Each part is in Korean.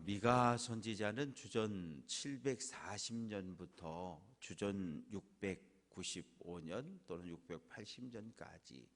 미가 선지자는 주전 740년부터 주전 695년 또는 680년까지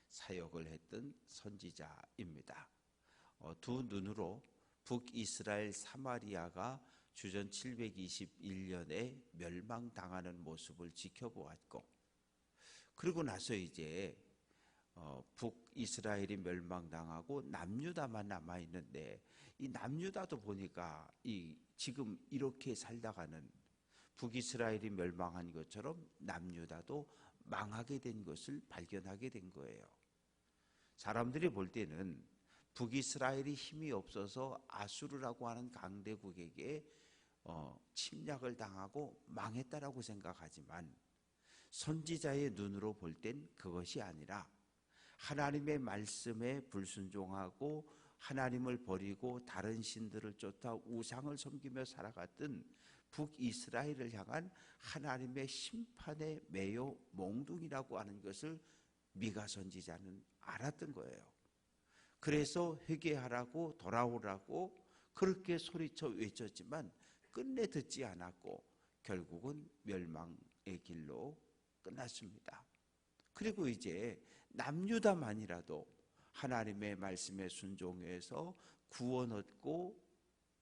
사역을 했던 선지자입니다. 두 눈으로 북이스라엘 사마리아가 주전 721년에 멸망당하는 모습을 지켜보았고, 그러고 나서 이제 북이스라엘이 멸망당하고 남유다만 남아있는데, 이 남유다도 보니까 지금 이렇게 살다가는 북이스라엘이 멸망한 것처럼 남유다도 망하게 된 것을 발견하게 된 거예요. 사람들이 볼 때는 북이스라엘이 힘이 없어서 아수르라고 하는 강대국에게 침략을 당하고 망했다라고 생각하지만, 선지자의 눈으로 볼 땐 그것이 아니라 하나님의 말씀에 불순종하고 하나님을 버리고 다른 신들을 쫓아 우상을 섬기며 살아갔던 북이스라엘을 향한 하나님의 심판의 매요 몽둥이라고 하는 것을 미가 선지자는 알았던 거예요. 그래서 회개하라고 돌아오라고 그렇게 소리쳐 외쳤지만 끝내 듣지 않았고 결국은 멸망의 길로 끝났습니다. 그리고 이제 남유다만이라도 하나님의 말씀에 순종해서 구원 얻고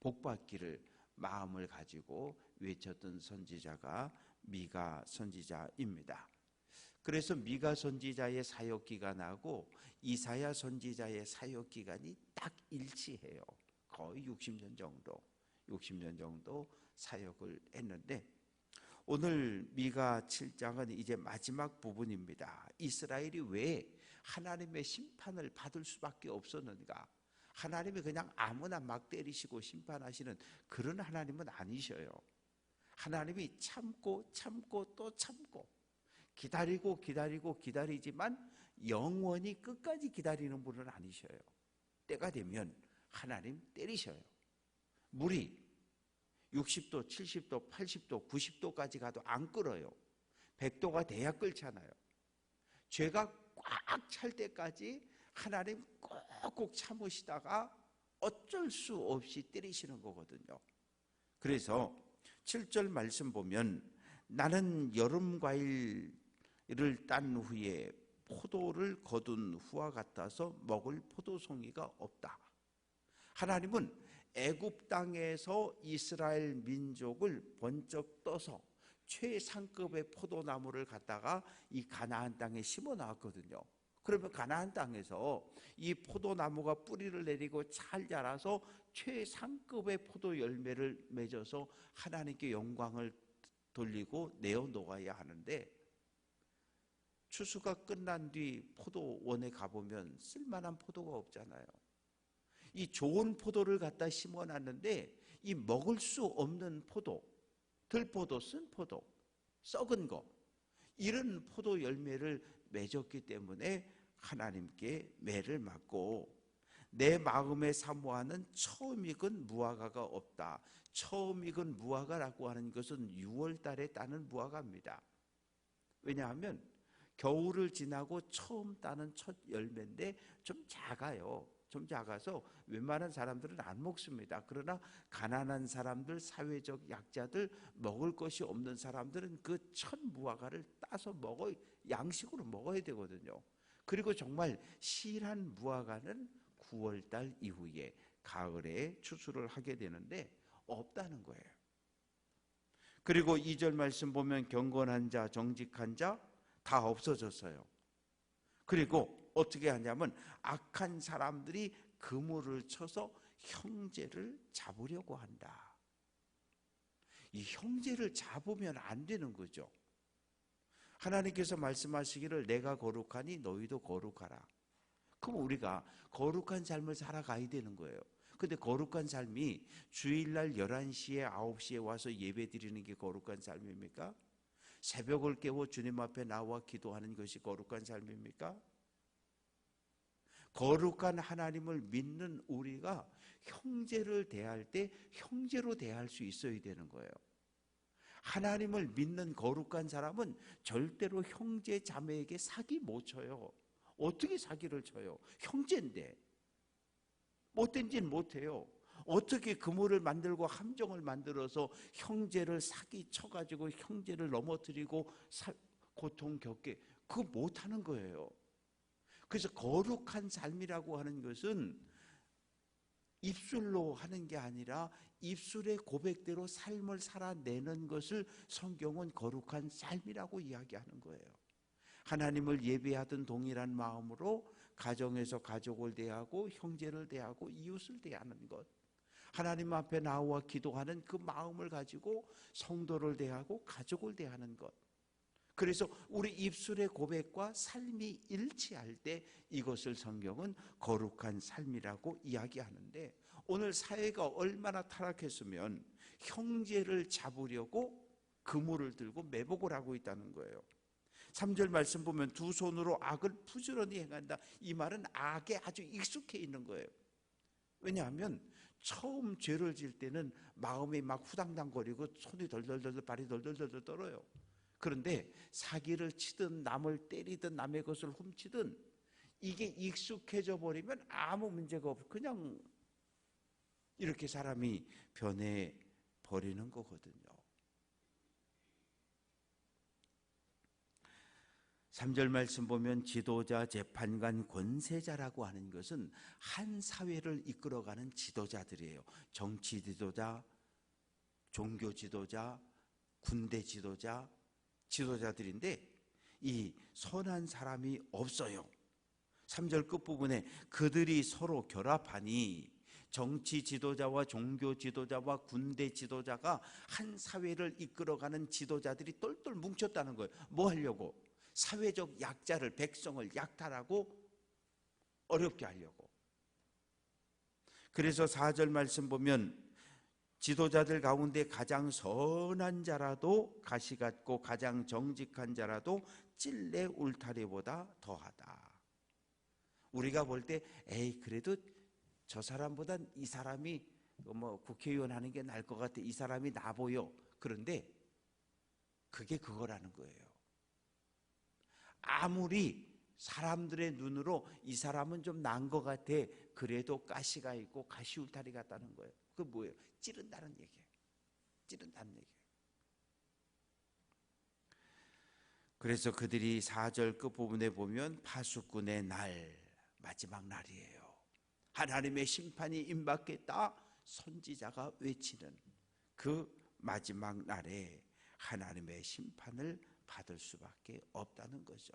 복받기를 마음을 가지고 외쳤던 선지자가 미가 선지자입니다. 그래서 미가 선지자의 사역 기간하고 이사야 선지자의 사역 기간이 딱 일치해요. 거의 60년 정도 사역을 했는데, 오늘 미가 7장은 이제 마지막 부분입니다. 이스라엘이 왜 하나님의 심판을 받을 수밖에 없었는가? 하나님이 그냥 아무나 막 때리시고 심판하시는 그런 하나님은 아니셔요. 하나님이 참고 또 참고 기다리지만 영원히 끝까지 기다리는 분은 아니셔요. 때가 되면 하나님 때리셔요. 물이 60도, 70도, 80도, 90도까지 가도 안 끓어요. 100도가 돼야 끓잖아요. 죄가 꽉 찰 때까지 하나님 꼭꼭 참으시다가 어쩔 수 없이 때리시는 거거든요. 그래서 7절 말씀 보면, 나는 여름 과일을 딴 후에 포도를 거둔 후와 같아서 먹을 포도송이가 없다. 하나님은 애굽 땅에서 이스라엘 민족을 번쩍 떠서 최상급의 포도나무를 갖다가 이 가나안 땅에 심어 놨거든요. 그러면 가나안 땅에서 이 포도나무가 뿌리를 내리고 잘 자라서 최상급의 포도 열매를 맺어서 하나님께 영광을 돌리고 내어 놓아야 하는데, 추수가 끝난 뒤 포도원에 가보면 쓸만한 포도가 없잖아요. 이 좋은 포도를 갖다 심어놨는데 이 먹을 수 없는 포도, 들포도, 쓴포도, 썩은 거, 이런 포도 열매를 맺었기 때문에 하나님께 매를 맞고, 내 마음에 사모하는 처음 익은 무화과가 없다. 처음 익은 무화과라고 하는 것은 6월 달에 따는 무화과입니다. 왜냐하면 겨울을 지나고 처음 따는 첫 열매인데 좀 작아요. 좀 작아서 웬만한 사람들은 안 먹습니다. 그러나 가난한 사람들, 사회적 약자들, 먹을 것이 없는 사람들은 그 첫 무화과를 따서 양식으로 먹어야 되거든요. 그리고 정말 실한 무화과는 9월달 이후에 가을에 추수를 하게 되는데 없다는 거예요. 그리고 2절 말씀 보면 경건한 자, 정직한 자 다 없어졌어요. 그리고 어떻게 하냐면 악한 사람들이 그물을 쳐서 형제를 잡으려고 한다. 이 형제를 잡으면 안 되는 거죠. 하나님께서 말씀하시기를 내가 거룩하니 너희도 거룩하라. 그럼 우리가 거룩한 삶을 살아가야 되는 거예요. 근데 거룩한 삶이 주일날 11시에 9시에 와서 예배 드리는 게 거룩한 삶입니까? 새벽을 깨워 주님 앞에 나와 기도하는 것이 거룩한 삶입니까? 거룩한 하나님을 믿는 우리가 형제를 대할 때 형제로 대할 수 있어야 되는 거예요. 하나님을 믿는 거룩한 사람은 절대로 형제 자매에게 사기 못 쳐요. 어떻게 사기를 쳐요? 형제인데 못된 짓 못해요. 어떻게 그물을 만들고 함정을 만들어서 형제를 사기쳐가지고 형제를 넘어뜨리고 고통 겪게, 그거 못하는 거예요. 그래서 거룩한 삶이라고 하는 것은 입술로 하는 게 아니라 입술의 고백대로 삶을 살아내는 것을 성경은 거룩한 삶이라고 이야기하는 거예요. 하나님을 예배하던 동일한 마음으로 가정에서 가족을 대하고 형제를 대하고 이웃을 대하는 것, 하나님 앞에 나와 기도하는 그 마음을 가지고 성도를 대하고 가족을 대하는 것. 그래서 우리 입술의 고백과 삶이 일치할 때 이것을 성경은 거룩한 삶이라고 이야기하는데, 오늘 사회가 얼마나 타락했으면 형제를 잡으려고 그물을 들고 매복을 하고 있다는 거예요. 3절 말씀 보면 두 손으로 악을 부지런히 행한다. 이 말은 악에 아주 익숙해 있는 거예요. 왜냐하면 처음 죄를 지을 때는 마음이 막 후당당거리고 손이 덜덜덜 발이 덜덜덜 떨어요. 그런데 사기를 치든 남을 때리든 남의 것을 훔치든 이게 익숙해져 버리면 아무 문제가 없고 그냥 이렇게 사람이 변해 버리는 거거든요. 3절 말씀 보면 지도자, 재판관, 권세자라고 하는 것은 한 사회를 이끌어가는 지도자들이에요. 정치 지도자, 종교 지도자, 군대 지도자, 지도자들인데 이 선한 사람이 없어요. 3절 끝부분에 그들이 서로 결합하니, 정치 지도자와 종교 지도자와 군대 지도자가 한 사회를 이끌어가는 지도자들이 똘똘 뭉쳤다는 거예요. 뭐 하려고? 사회적 약자를, 백성을 약탈하고 어렵게 하려고. 그래서 4절 말씀 보면 지도자들 가운데 가장 선한 자라도 가시 같고 가장 정직한 자라도 찔레 울타리보다 더하다. 우리가 볼 때 에이 그래도 저 사람보단 이 사람이 뭐 국회의원 하는 게 나을 것 같아, 이 사람이 나 보여. 그런데 그게 그거라는 거예요. 아무리 사람들의 눈으로 이 사람은 좀 나은 것 같아, 그래도 가시가 있고 가시 울타리 같다는 거예요. 그게 뭐예요? 찌른다는 얘기예요. 찌른다는 얘기예요. 그래서 그들이 4절 끝부분에 보면 파수꾼의 날, 마지막 날이에요. 하나님의 심판이 임박했다, 선지자가 외치는 그 마지막 날에 하나님의 심판을 받을 수밖에 없다는 거죠.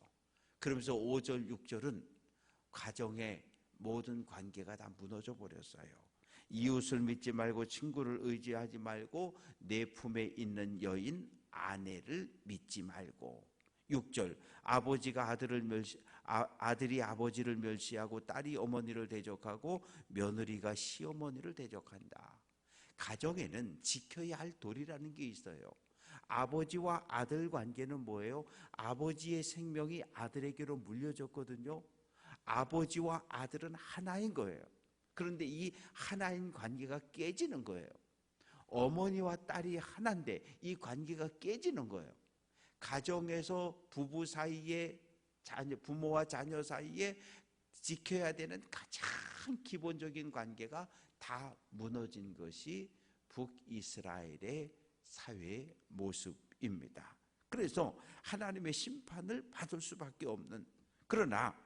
그러면서 5절, 6절은 가정의 모든 관계가 다 무너져 버렸어요. 이웃을 믿지 말고 친구를 의지하지 말고 내 품에 있는 여인 아내를 믿지 말고. 6절 아버지가 아들이 아버지를 멸시하고 딸이 어머니를 대적하고 며느리가 시어머니를 대적한다. 가정에는 지켜야 할 도리라는 게 있어요. 아버지와 아들 관계는 뭐예요? 아버지의 생명이 아들에게로 물려졌거든요. 아버지와 아들은 하나인 거예요. 그런데 이 하나인 관계가 깨지는 거예요. 어머니와 딸이 하나인데 이 관계가 깨지는 거예요. 가정에서 부부 사이에, 부모와 자녀 사이에 지켜야 되는 가장 기본적인 관계가 다 무너진 것이 북이스라엘의 사회의 모습입니다. 그래서 하나님의 심판을 받을 수밖에 없는, 그러나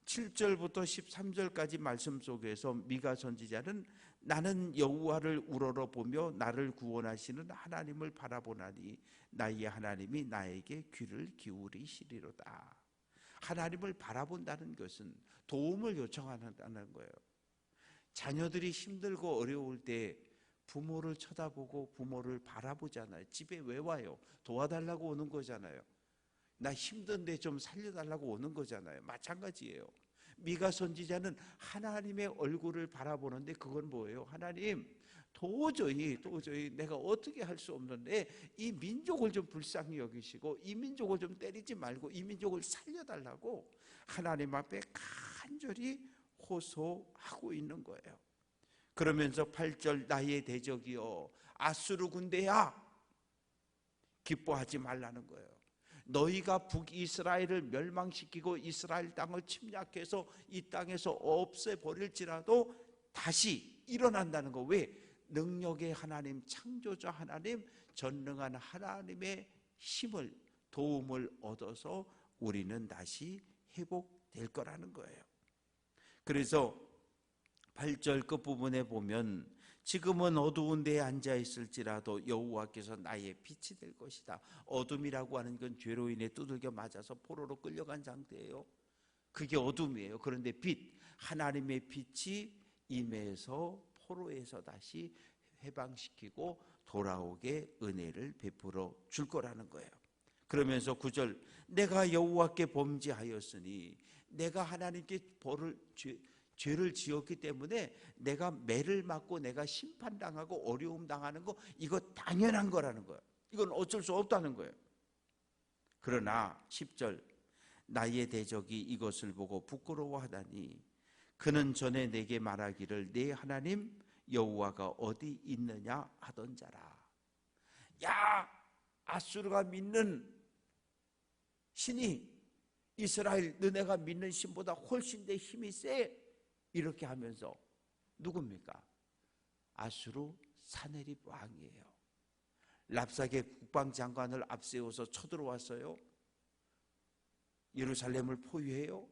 7절부터 13절까지 말씀 속에서 미가 선지자는 나는 여호와를 우러러보며 나를 구원하시는 하나님을 바라보나니 나의 하나님이 나에게 귀를 기울이시리로다. 하나님을 바라본다는 것은 도움을 요청한다는 거예요. 자녀들이 힘들고 어려울 때 부모를 쳐다보고 부모를 바라보잖아요. 집에 왜 와요? 도와달라고 오는 거잖아요. 나 힘든데 좀 살려달라고 오는 거잖아요. 마찬가지예요. 미가 선지자는 하나님의 얼굴을 바라보는데 그건 뭐예요? 하나님, 도저히 내가 어떻게 할 수 없는데 이 민족을 좀 불쌍히 여기시고 이 민족을 좀 때리지 말고 이 민족을 살려달라고 하나님 앞에 간절히 호소하고 있는 거예요. 그러면서 8절 나의 대적이여 아수르 군대야, 기뻐하지 말라는 거예요. 너희가 북이스라엘을 멸망시키고 이스라엘 땅을 침략해서 이 땅에서 없애버릴지라도 다시 일어난다는 거. 왜? 능력의 하나님, 창조자 하나님, 전능한 하나님의 힘을, 도움을 얻어서 우리는 다시 회복될 거라는 거예요. 그래서 8절 끝부분에 보면 지금은 어두운 데에 앉아 있을지라도 여호와께서 나의 빛이 될 것이다. 어둠이라고 하는 건 죄로 인해 두들겨 맞아서 포로로 끌려간 상태예요. 그게 어둠이에요. 그런데 빛, 하나님의 빛이 임해서 포로에서 다시 해방시키고 돌아오게 은혜를 베풀어 줄 거라는 거예요. 그러면서 9절, 내가 여호와께 범죄하였으니, 내가 하나님께 죄를 지었기 때문에 내가 매를 맞고 내가 심판당하고 어려움 당하는 거, 이거 당연한 거라는 거예요. 이건 어쩔 수 없다는 거예요. 그러나 10절, 나의 대적이 이것을 보고 부끄러워하다니 그는 전에 내게 말하기를 내 하나님 여호와가 어디 있느냐 하던 자라. 야, 아수르가 믿는 신이 이스라엘 너네가 믿는 신보다 훨씬 더 힘이 세. 이렇게 하면서 누굽니까? 아수르 사네립 왕이에요. 랍삭의 국방장관을 앞세워서 쳐들어왔어요. 예루살렘을 포위해요.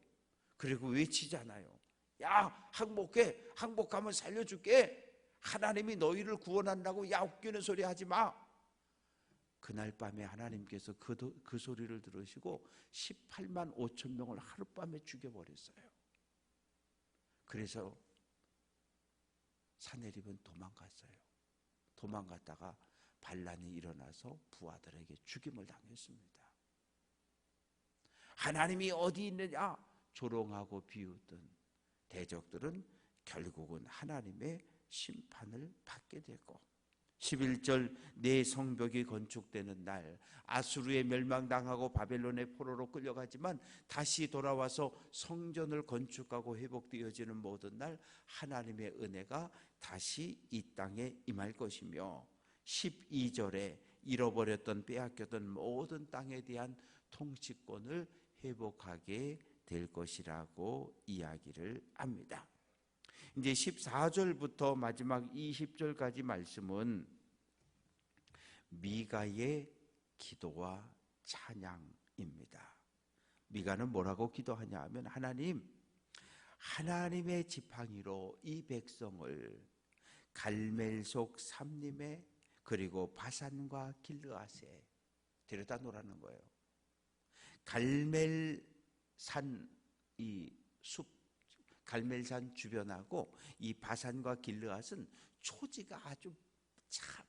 그리고 외치잖아요. 야, 항복해. 항복하면 살려줄게. 하나님이 너희를 구원한다고 야, 웃기는 소리 하지 마. 그날 밤에 하나님께서 그 소리를 들으시고 18만 5천 명을 하룻밤에 죽여버렸어요. 그래서 사네립은 도망갔어요. 도망갔다가 반란이 일어나서 부하들에게 죽임을 당했습니다. 하나님이 어디 있느냐 조롱하고 비웃던 대적들은 결국은 하나님의 심판을 받게 되고, 11절, 내 성벽이 건축되는 날, 아수르에 멸망당하고 바벨론의 포로로 끌려가지만 다시 돌아와서 성전을 건축하고 회복되어지는 모든 날 하나님의 은혜가 다시 이 땅에 임할 것이며, 12절에 잃어버렸던 빼앗겼던 모든 땅에 대한 통치권을 회복하게 될 것이라고 이야기를 합니다. 이제 14절부터 마지막 20절까지 말씀은 미가의 기도와 찬양입니다. 미가는 뭐라고 기도하냐 하면, 하나님의 지팡이로 이 백성을 갈멜속 삼림에 그리고 바산과 길르앗에 데려다 놓으라는 거예요. 갈멜산 이 숲, 갈멜산 주변하고 이 바산과 길르앗은 초지가 아주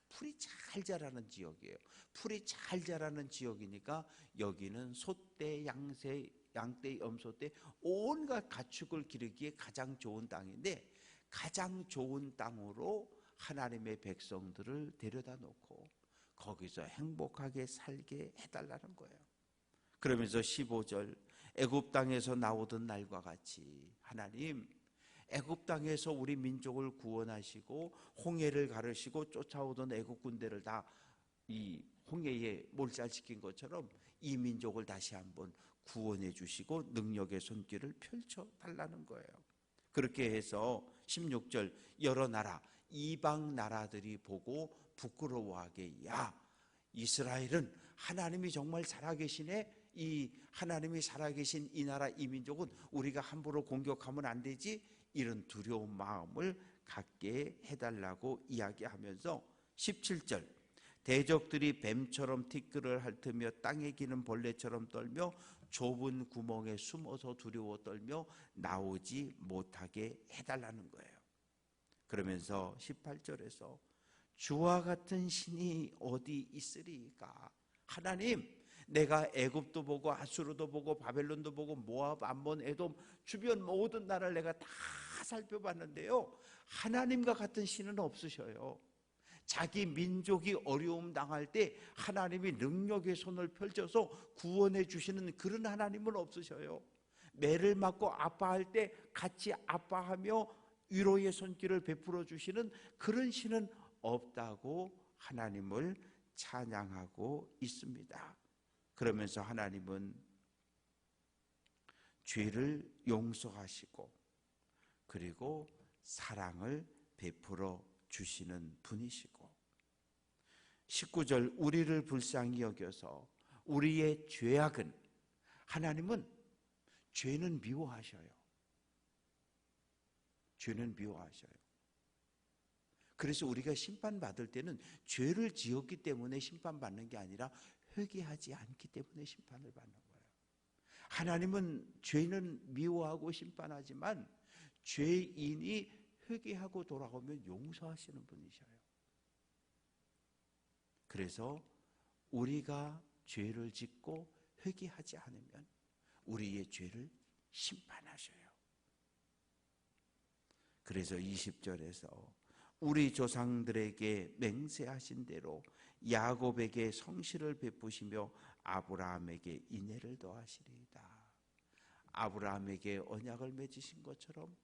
풀이 잘 자라는 지역이에요. 풀이 잘 자라는 지역이니까 여기는 소떼, 양떼, 염소떼 온갖 가축을 기르기에 가장 좋은 땅인데, 가장 좋은 땅으로 하나님의 백성들을 데려다 놓고 거기서 행복하게 살게 해달라는 거예요. 그러면서 15절, 애굽 땅에서 나오던 날과 같이 하나님, 애굽 땅에서 우리 민족을 구원하시고 홍해를 가르시고 쫓아오던 애굽 군대를 다 이 홍해에 몰살시킨 것처럼 이 민족을 다시 한번 구원해 주시고 능력의 손길을 펼쳐 달라는 거예요. 그렇게 해서 16절, 여러 나라, 이방 나라들이 보고 부끄러워하게, 야, 이스라엘은 하나님이 정말 살아계시네. 이 하나님이 살아계신 이 나라, 이 민족은 우리가 함부로 공격하면 안 되지. 이런 두려운 마음을 갖게 해달라고 이야기하면서 17절, 대적들이 뱀처럼 티끌을 핥으며 땅에 기는 벌레처럼 떨며 좁은 구멍에 숨어서 두려워 떨며 나오지 못하게 해달라는 거예요. 그러면서 18절에서 주와 같은 신이 어디 있으리까? 하나님, 내가 애굽도 보고 아수르도 보고 바벨론도 보고 모압, 암몬, 에돔 주변 모든 나라를 내가 다 살펴봤는데요, 하나님과 같은 신은 없으셔요. 자기 민족이 어려움 당할 때 하나님이 능력의 손을 펼쳐서 구원해 주시는 그런 하나님은 없으셔요. 매를 맞고 아파할 때 같이 아파하며 위로의 손길을 베풀어 주시는 그런 신은 없다고 하나님을 찬양하고 있습니다. 그러면서 하나님은 죄를 용서하시고 그리고 사랑을 베풀어 주시는 분이시고 19절 우리를 불쌍히 여겨서 우리의 죄악은 하나님은 죄는 미워하셔요. 죄는 미워하셔요. 그래서 우리가 심판받을 때는 죄를 지었기 때문에 심판받는 게 아니라 회개하지 않기 때문에 심판을 받는 거예요. 하나님은 죄는 미워하고 심판하지만 죄인이 회개하고 돌아오면 용서하시는 분이셔요. 그래서 우리가 죄를 짓고 회개하지 않으면 우리의 죄를 심판하셔요. 그래서 20절에서 우리 조상들에게 맹세하신 대로 야곱에게 성실을 베푸시며 아브라함에게 인애를 더하시리이다. 아브라함에게 언약을 맺으신 것처럼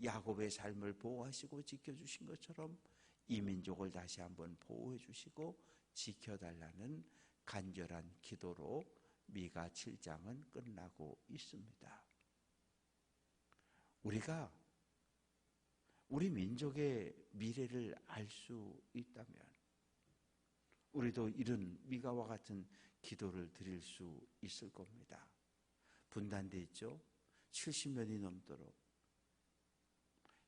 야곱의 삶을 보호하시고 지켜주신 것처럼 이 민족을 다시 한번 보호해 주시고 지켜달라는 간절한 기도로 미가 7장은 끝나고 있습니다. 우리가 우리 민족의 미래를 알 수 있다면 우리도 이런 미가와 같은 기도를 드릴 수 있을 겁니다. 분단돼 있죠. 70년이 넘도록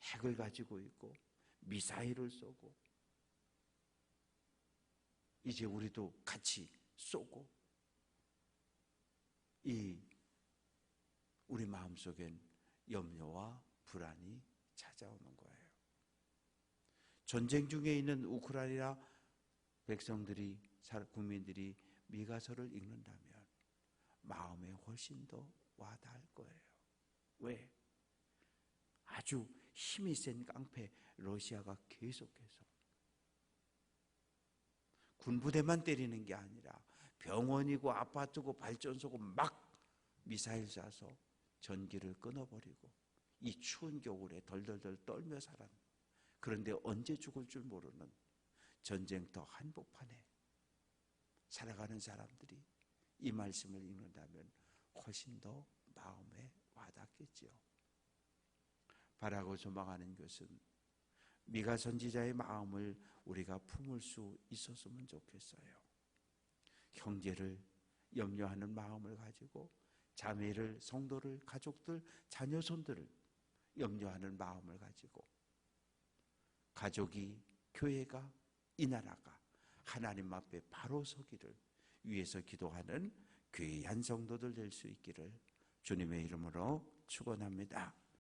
핵을 가지고 있고 미사일을 쏘고 이제 우리도 같이 쏘고 우리 마음속엔 염려와 불안이 찾아오는 거예요. 전쟁 중에 있는 우크라이나 백성들이 국민들이 미가서를 읽는다면 마음에 훨씬 더 와닿을 거예요. 왜? 아주 힘이 센 깡패 러시아가 계속해서 군부대만 때리는 게 아니라 병원이고 아파트고 발전소고 막 미사일 쏴서 전기를 끊어버리고 이 추운 겨울에 덜덜덜 떨며 살았는, 그런데 언제 죽을 줄 모르는 전쟁터 한복판에 살아가는 사람들이 이 말씀을 읽는다면 훨씬 더 마음에 와닿겠지요. 바라고 소망하는 것은 미가 선지자의 마음을 우리가 품을 수 있었으면 좋겠어요. 형제를 염려하는 마음을 가지고 자매를, 성도를, 가족들, 자녀손들을 염려하는 마음을 가지고 가족이, 교회가, 이 나라가 하나님 앞에 바로 서기를 위해서 기도하는 귀한 성도들 될 수 있기를 주님의 이름으로 축원합니다.